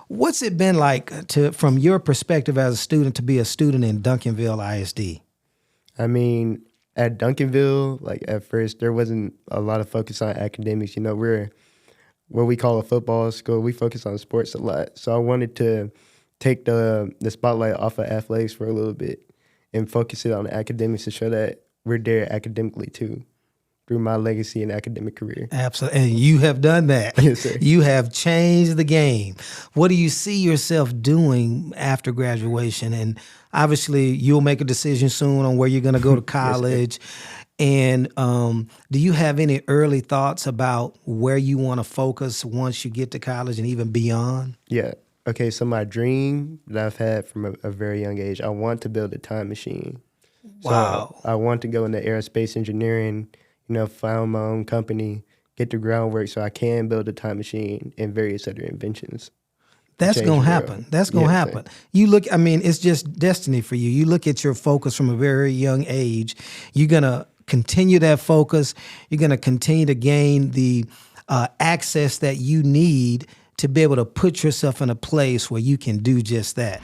What's it been like from your perspective as a student to be a student in Duncanville ISD? I mean, at Duncanville, like at first, there wasn't a lot of focus on academics. You know, we're what we call a football school. We focus on sports a lot. So I wanted to take the spotlight off of athletics for a little bit and focus it on the academics to show that we're there academically too, through my legacy and academic career. Absolutely. And you have done that. Yes, sir. You have changed the game. What do you see yourself doing after graduation? And obviously, you'll make a decision soon on where you're going to go to college. And do you have any early thoughts about where you want to focus once you get to college and even beyond? Yeah. Okay, so my dream that I've had from a very young age, I want to build a time machine. Wow. So I want to go into aerospace engineering, found my own company, get the groundwork so I can build a time machine and various other inventions. That's going to happen. That's going to happen. You look, it's just destiny for you. You look at your focus from a very young age. You're going to continue that focus. You're going to continue to gain the access that you need to be able to put yourself in a place where you can do just that.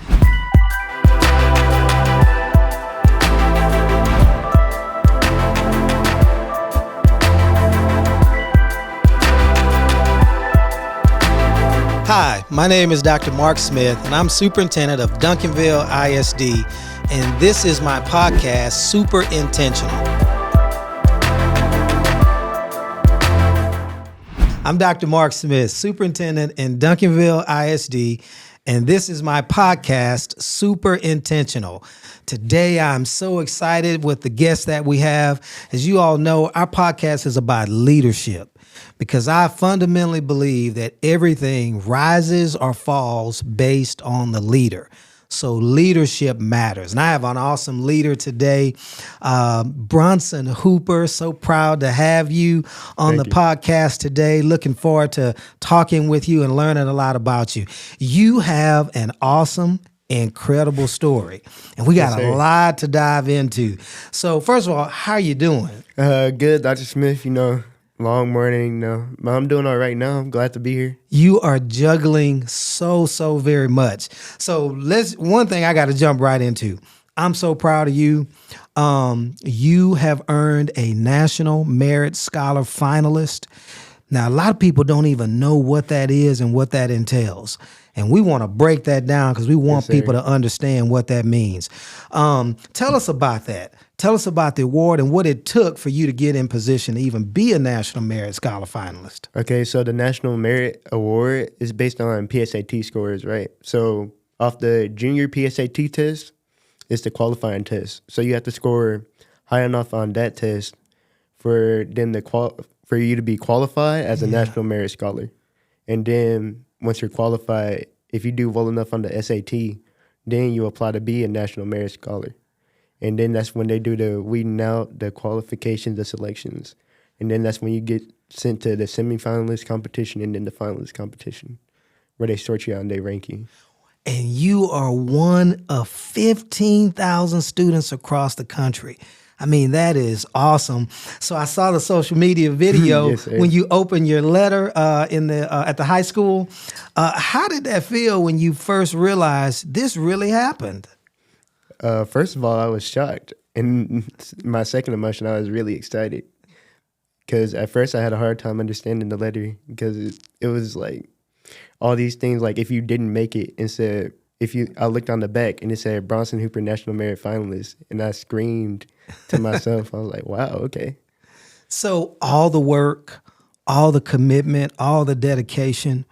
Hi, my name is Dr. Mark Smith, and I'm superintendent of Duncanville ISD, and this is my podcast, Super Intentional. I'm Dr. Mark Smith, superintendent in Duncanville ISD, and this is my podcast, Super Intentional. Today, I'm so excited with the guests that we have. As you all know, our podcast is about leadership, because I fundamentally believe that everything rises or falls based on the leader. So leadership matters. And I have an awesome leader today, Bronson Hooper. So proud to have you on the podcast today. Looking forward to talking with you and learning a lot about you. You have an awesome, incredible story, and we got a lot to dive into. So first of all, how are you doing? Good, Dr. Smith, long morning, but I'm doing all right now. I'm glad to be here. You are juggling so very much. So one thing I got to jump right into. I'm so proud of you. You have earned a National Merit Scholar finalist. Now, a lot of people don't even know what that is and what that entails. And we want to break that down because we want people to understand what that means. Tell us about that. Tell us about the award and what it took for you to get in position to even be a National Merit Scholar finalist. Okay, so the National Merit Award is based on PSAT scores, right? So off the junior PSAT test, it's the qualifying test. So you have to score high enough on that test for them for you to be qualified as a National Merit Scholar. And then once you're qualified, if you do well enough on the SAT, then you apply to be a National Merit Scholar. And then that's when they do the weeding out, the qualifications, the selections. And then that's when you get sent to the semifinalist competition and then the finalist competition, where they sort you out and they rank you. And you are one of 15,000 students across the country. That is awesome. So I saw the social media video when you opened your letter at the high school. How did that feel when you first realized this really happened? First of all, I was shocked. And my second emotion, I was really excited. Because at first I had a hard time understanding the letter because it was like all these things, like if you didn't make it, I looked on the back and it said Bronson Hooper National Merit Finalist, and I screamed to myself. I was like, wow, okay. So all the work, all the commitment, all the dedication,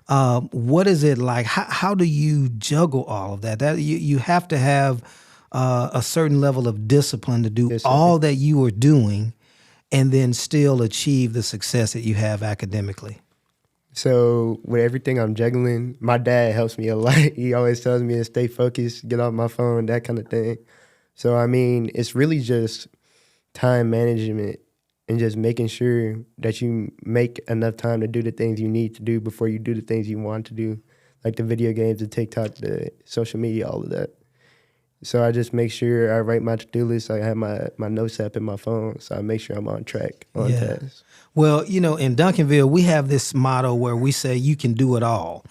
what is it like? How do you juggle all of that? You have to have a certain level of discipline to do all that you are doing and then still achieve the success that you have academically. So with everything I'm juggling, my dad helps me a lot. He always tells me to stay focused, get off my phone, that kind of thing. So, it's really just time management and just making sure that you make enough time to do the things you need to do before you do the things you want to do, like the video games, the TikTok, the social media, all of that. So I just make sure I write my to-do list. I have my notes app in my phone, so I make sure I'm on track, on task. Well, you know, in Duncanville, we have this motto where we say you can do it all,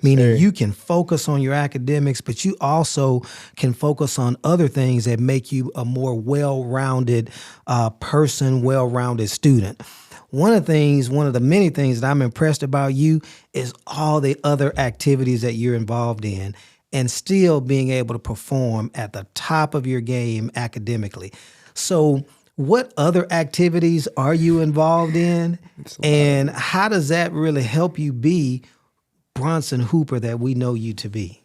meaning you can focus on your academics, but you also can focus on other things that make you a more well-rounded person, well-rounded student. One of the many things that I'm impressed about you is all the other activities that you're involved in and still being able to perform at the top of your game academically. So what other activities are you involved in? And how does that really help you be Bronson Hooper that we know you to be?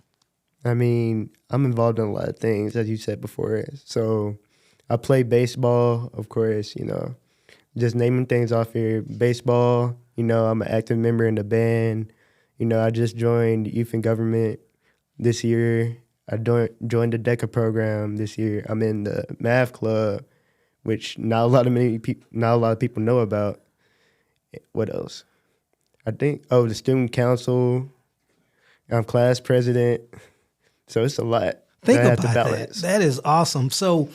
I mean, I'm involved in a lot of things, as you said before. So I play baseball, of course, you know, just naming things off here. Baseball, you know, I'm an active member in the band. You know, I just joined Youth and Government this year. I joined the DECA program this year. I'm in the math club, which not a lot of people know about. What else? I think the student council. I'm class president. So it's a lot. Think about that. That is awesome. So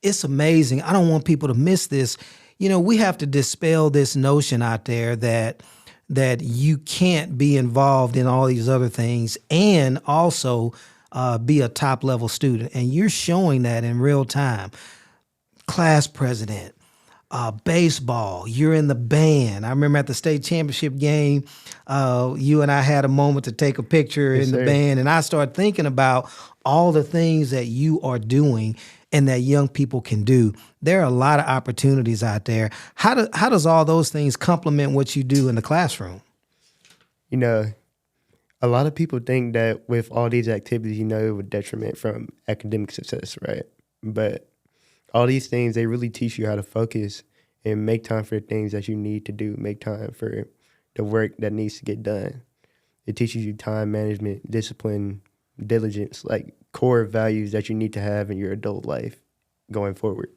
it's amazing. I don't want people to miss this. You know, we have to dispel this notion out there that you can't be involved in all these other things and also be a top level student. And you're showing that in real time. Class president, baseball, you're in the band. I remember at the state championship game, you and I had a moment to take a picture in the band, and I started thinking about all the things that you are doing and that young people can do. There are a lot of opportunities out there. How does all those things complement what you do in the classroom? You know, a lot of people think that with all these activities, you know, it would detriment from academic success, right? But all these things, they really teach you how to focus and make time for the things that you need to do, make time for the work that needs to get done. It teaches you time management, discipline, diligence, like core values that you need to have in your adult life going forward.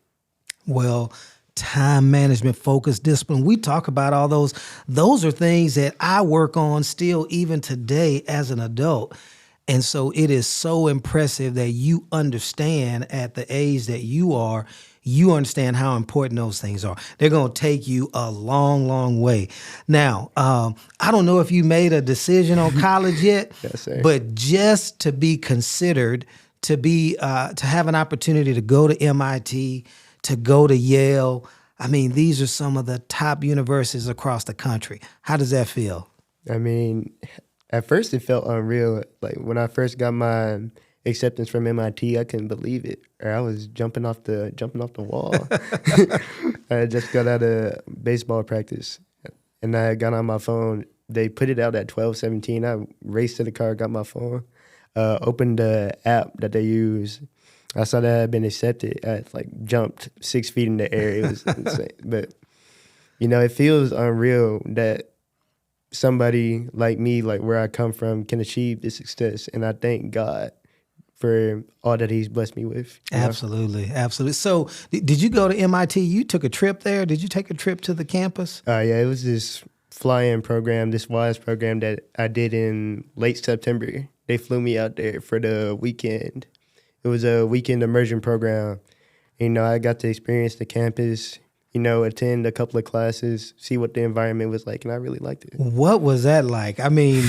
Well, time management, focus, discipline, we talk about all those. Those are things that I work on still even today as an adult. And so it is so impressive that you understand at the age that you are, you understand how important those things are. They're going to take you a long, long way. Now, I don't know if you made a decision on college yet, Yes, sir. But just to be considered, to have an opportunity to go to MIT, to go to Yale. I mean, these are some of the top universities across the country. How does that feel? I mean, at first it felt unreal. Like when I first got my acceptance from MIT, I couldn't believe it. Or I was jumping off the wall. I just got out of baseball practice, and I got on my phone. They put it out at 12:17. I raced to the car, got my phone, opened the app that they use. I saw that I had been accepted. I jumped 6 feet in the air. It was insane. But, you know, it feels unreal that somebody like me, like where I come from, can achieve this success. And I thank God for all that he's blessed me with. Absolutely. Absolutely. So did you go to MIT? You took a trip there? Did you take a trip to the campus? Yeah, it was this fly-in program, this WISE program that I did in late September. They flew me out there for the weekend. It was a weekend immersion program. You know, I got to experience the campus, you know, attend a couple of classes, see what the environment was like, and I really liked it. What was that like? I mean,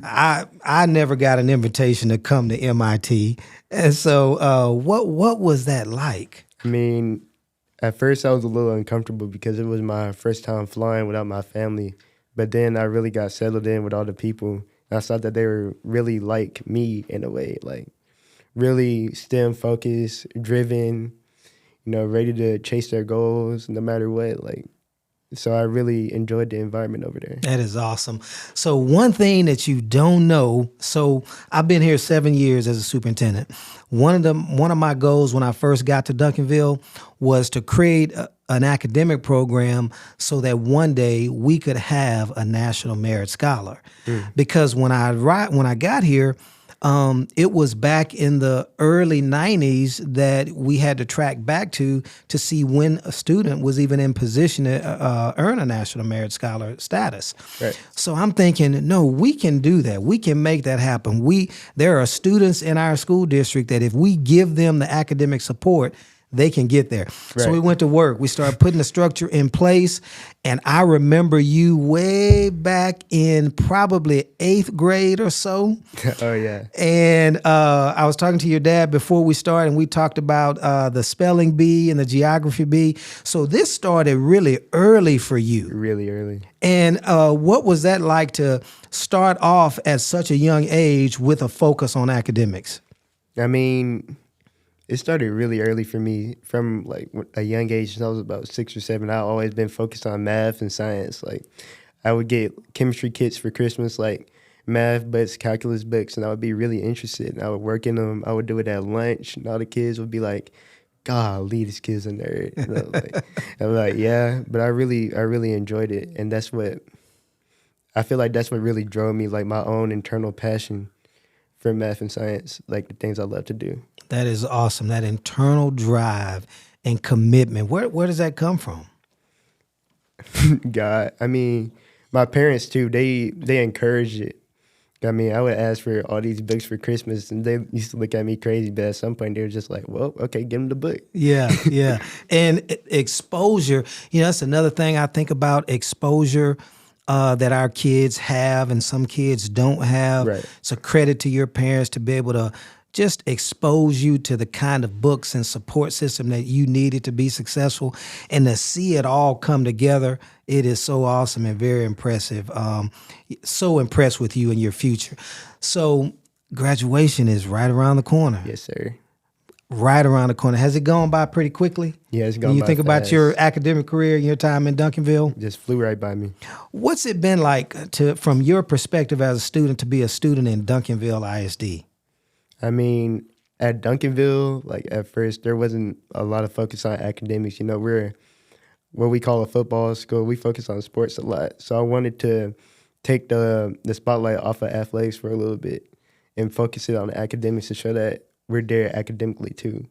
I never got an invitation to come to MIT. And so what was that like? I mean, at first I was a little uncomfortable because it was my first time flying without my family. But then I really got settled in with all the people. And I saw that they were really like me in a way, like really STEM focused, driven, you know, ready to chase their goals no matter what. So I really enjoyed the environment over there. That is awesome. So one thing that you don't know, so I've been here 7 years as a superintendent. One of my goals when I first got to Duncanville was to create an academic program so that one day we could have a National Merit Scholar. Because when I got here, It was back in the early 90s that we had to track back to see when a student was even in position to earn a National Merit Scholar status. Right. So I'm thinking, no, we can do that. We can make that happen. There are students in our school district that if we give them the academic support, they can get there. Right. So we went to work. We started putting the structure in place. And I remember you way back in probably 8th grade or so. Oh, yeah. And I was talking to your dad before we started, and we talked about the spelling bee and the geography bee. So this started really early for you. Really early. And what was that like to start off at such a young age with a focus on academics? I mean, it started really early for me. From like a young age, since I was about 6 or 7, I've always been focused on math and science. Like, I would get chemistry kits for Christmas, like math books, calculus books, and I would be really interested. And I would work in them. I would do it at lunch, and all the kids would be like, "Golly, this kid's a nerd." And I'm like, yeah, but I really enjoyed it, and that's what I feel like. That's what really drove me, like my own internal passion for math and science, like the things I love to do. That is awesome. That internal drive and commitment. Where does that come from? God, I mean, my parents too. They encouraged it. I mean, I would ask for all these books for Christmas, and they used to look at me crazy. But at some point, they were just like, "Well, okay, give them the book." Yeah, yeah. And exposure. That's another thing I think about. Exposure that our kids have, and some kids don't have. Right. It's a credit to your parents to be able to just expose you to the kind of books and support system that you needed to be successful, and to see it all come together. It is so awesome and very impressive. So impressed with you and your future. So graduation is right around the corner. Yes, sir. Right around the corner. Has it gone by pretty quickly? Yeah, it's gone When you by think about fast. your academic career and your time in Duncanville, Just flew right by me. what's it been like from your perspective as a student, to be a student in Duncanville ISD? I mean, at Duncanville, like at first, there wasn't a lot of focus on academics. We're what we call a football school. We focus on sports a lot. So I wanted to take the spotlight off of athletics for a little bit and focus it on academics to show that we're there academically too,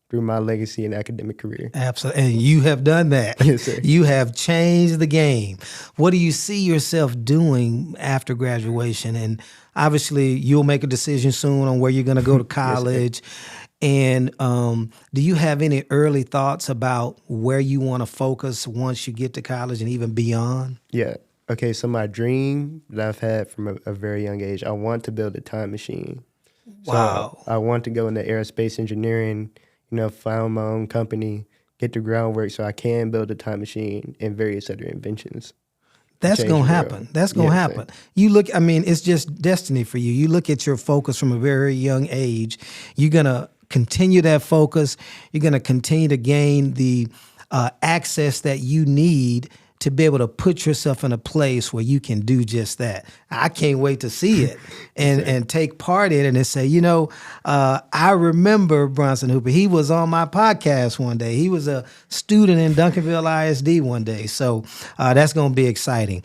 through my legacy and academic career. Absolutely. And you have done that. Yes, sir. You have changed the game. What do you see yourself doing after graduation? And obviously, you'll make a decision soon on where you're going to go to college. And do you have any early thoughts about where you want to focus once you get to college and even beyond? Yeah. Okay, so my dream that I've had from a very young age, I want to build a time machine. Wow. So I want to go into aerospace engineering, found my own company, get the groundwork so I can build a time machine and various other inventions. That's Change going to the happen. world. That's going to Yes, happen. You look, it's just destiny for you. You look at your focus from a very young age. You're going to continue that focus. You're going to continue to gain the access that you need to be able to put yourself in a place where you can do just that. I can't wait to see it and take part in it and say, I remember Bronson Hooper. He was on my podcast one day. He was a student in Duncanville ISD one day. So that's going to be exciting.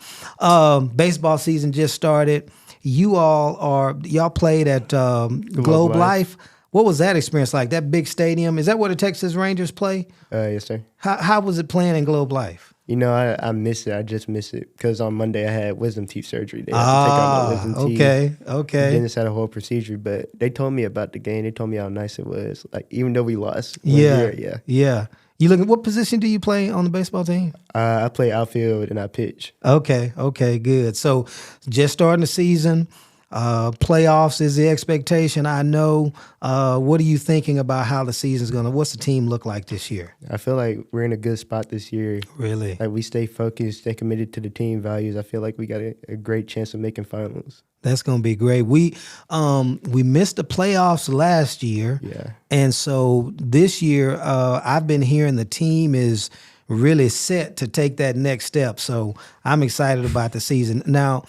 Baseball season just started. Y'all played at Globe Life. What was that experience like? That big stadium? Is that where the Texas Rangers play? Yes, sir. How was it playing in Globe Life? I miss it. I just miss it because on Monday I had wisdom teeth surgery. They had to take out my wisdom teeth. Okay. Dentist had a whole procedure, but they told me about the game. They told me how nice it was. Like, even though we lost. Yeah. Yeah. You look at what position do you play on the baseball team? I play outfield and I pitch. Okay, good. So just starting the season, playoffs is the expectation. I know. What are you thinking about how the season's what's the team look like this year? I feel like we're in a good spot this year. Really? Like, we stay focused, stay committed to the team values. I feel like we got a great chance of making finals. That's going to be great. We missed the playoffs last year. Yeah. And so this year, I've been hearing the team is really set to take that next step. So I'm excited about the season. Now,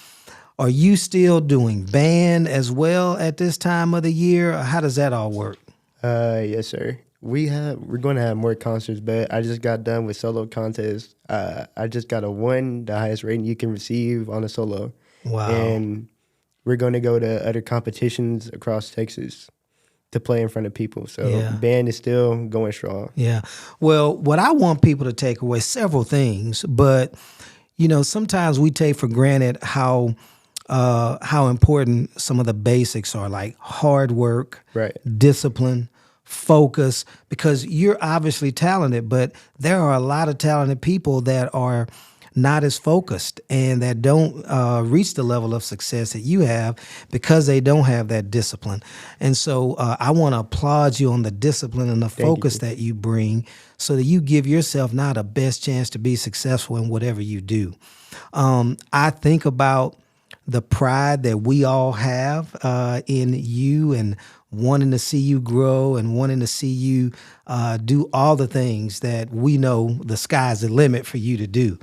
are you still doing band as well at this time of the year? How does that all work? Yes, sir. We're going to have more concerts, but I just got done with solo contest. I just got a 1, the highest rating you can receive on a solo. Wow. And we're going to go to other competitions across Texas to play in front of people. So band is still going strong. Yeah. Well, what I want people to take away, several things, but sometimes we take for granted how important some of the basics are, like hard work, Right. discipline, focus, because you're obviously talented, but there are a lot of talented people that are not as focused and that don't reach the level of success that you have because they don't have that discipline. And so I want to applaud you on the discipline and the focus that you bring so that you give yourself now the best chance to be successful in whatever you do. I think about the pride that we all have in you and wanting to see you grow and wanting to see you do all the things that we know the sky's the limit for you to do.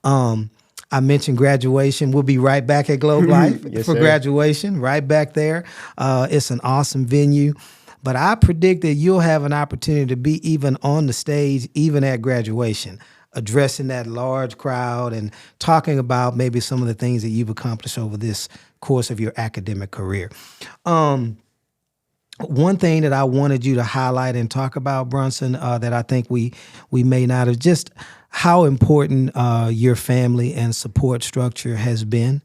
I mentioned graduation. We'll be right back at Globe Life for graduation, right back there. It's an awesome venue. But I predict that you'll have an opportunity to be even on the stage, even at graduation, addressing that large crowd and talking about maybe some of the things that you've accomplished over this course of your academic career. One thing that I wanted you to highlight and talk about, Bronson, that I think we may not have, just how important your family and support structure has been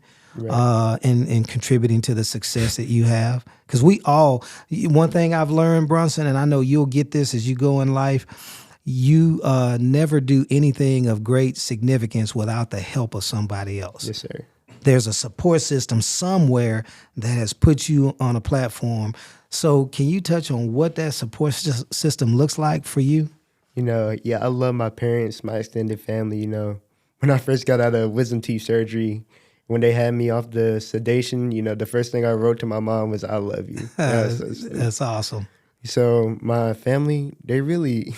in contributing to the success that you have. Because one thing I've learned, Bronson, and I know you'll get this as you go in life, you never do anything of great significance without the help of somebody else. Yes, sir. There's a support system somewhere that has put you on a platform. So can you touch on what that support system looks like for you? I love my parents, my extended family. When I first got out of wisdom teeth surgery, when they had me off the sedation, the first thing I wrote to my mom was, "I love you." That's awesome. So my family, they really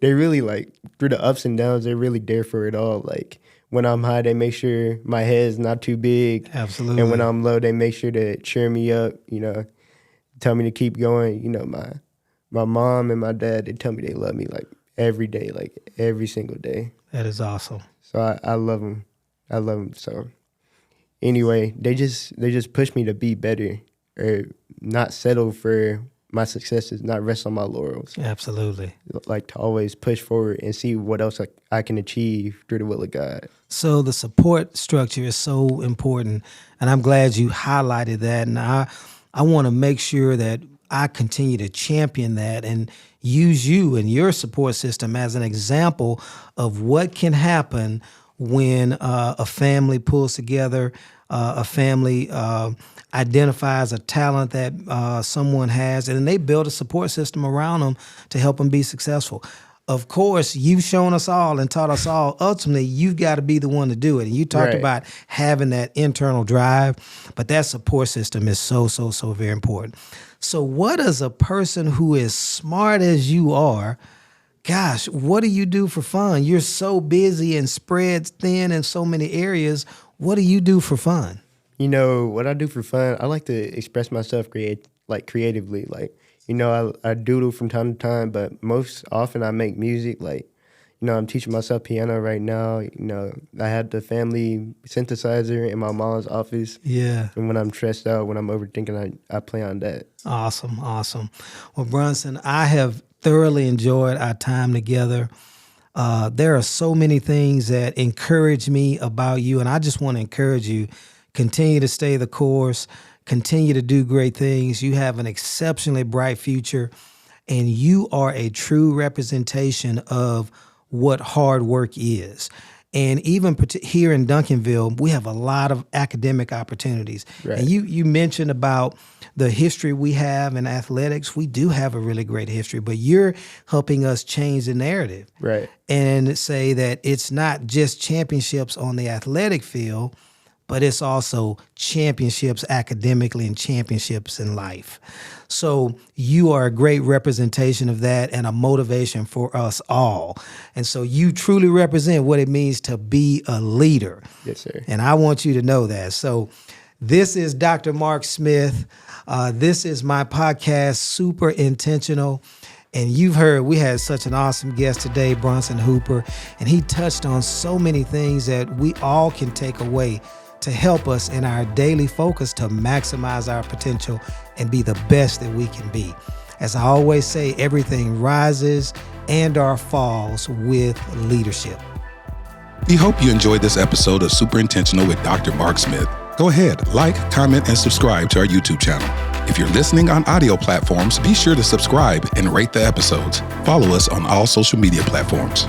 like through the ups and downs, they're really there for it all. Like when I'm high, they make sure my head's not too big. Absolutely. And when I'm low, they make sure to cheer me up, tell me to keep going. My mom and my dad, they tell me they love me like every day, like every single day. That is awesome. So I love them. I love them. So anyway, they just push me to be better or not settle for my successes, not rest on my laurels. Absolutely. Like to always push forward and see what else I can achieve through the will of God. So the support structure is so important, and I'm glad you highlighted that. And I want to make sure that I continue to champion that and use you and your support system as an example of what can happen when a family pulls together, a family identifies a talent that someone has, and then they build a support system around them to help them be successful. Of course, you've shown us all and taught us all, ultimately, you've got to be the one to do it. And you talked about having that internal drive, but that support system is so, so, so very important. So what does a person who is smart as you are, gosh, what do you do for fun? You're so busy and spread thin in so many areas. What do you do for fun? What I do for fun, I like to express myself creatively. Like, I doodle from time to time, but most often I make music. Like, I'm teaching myself piano right now. I have the family synthesizer in my mom's office. Yeah. And when I'm stressed out, when I'm overthinking, I play on that. Awesome. Well, Bronson, I have thoroughly enjoyed our time together. There are so many things that encourage me about you, and I just want to encourage you, continue to stay the course, continue to do great things. You have an exceptionally bright future, and you are a true representation of what hard work is. And even here in Duncanville, we have a lot of academic opportunities. Right. And you mentioned about the history we have in athletics. We do have a really great history, but you're helping us change the narrative. Right. And say that it's not just championships on the athletic field, but it's also championships academically and championships in life. So you are a great representation of that and a motivation for us all. And so you truly represent what it means to be a leader. Yes, sir. And I want you to know that. So this is Dr. Mark Smith. This is my podcast, Super Intentional. And you've heard we had such an awesome guest today, Bronson Hooper, and he touched on so many things that we all can take away to help us in our daily focus to maximize our potential and be the best that we can be. As I always say, everything rises and/or falls with leadership. We hope you enjoyed this episode of Super Intentional with Dr. Mark Smith. Go ahead, like, comment, and subscribe to our YouTube channel. If you're listening on audio platforms, be sure to subscribe and rate the episodes. Follow us on all social media platforms.